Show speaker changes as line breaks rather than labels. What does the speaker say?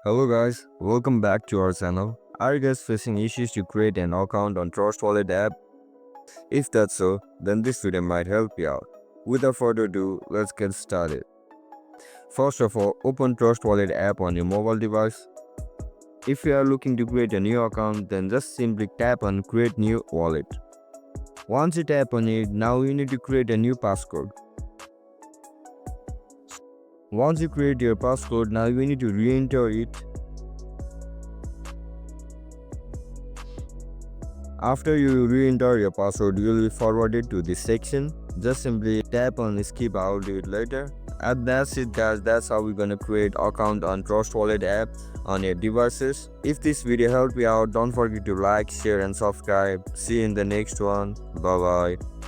Hello guys, welcome back to our channel. Are you guys facing issues to create an account on Trust Wallet app? If that's so, then this video might help you out. Without further ado, let's get started. First of all, open Trust Wallet app on your mobile device. If you are looking to create a new account, then just simply tap on create new wallet. Once you tap on it, now you need to create a new passcode. Once you create your passcode, now you need to re-enter it. After you re-enter your password, you will be forwarded to this section. Just simply tap on skip, I'll do it later. And that's it guys, that's how we're gonna create account on Trust Wallet app on your devices. If this video helped you out, don't forget to like, share and subscribe. See you in the next one. Bye bye.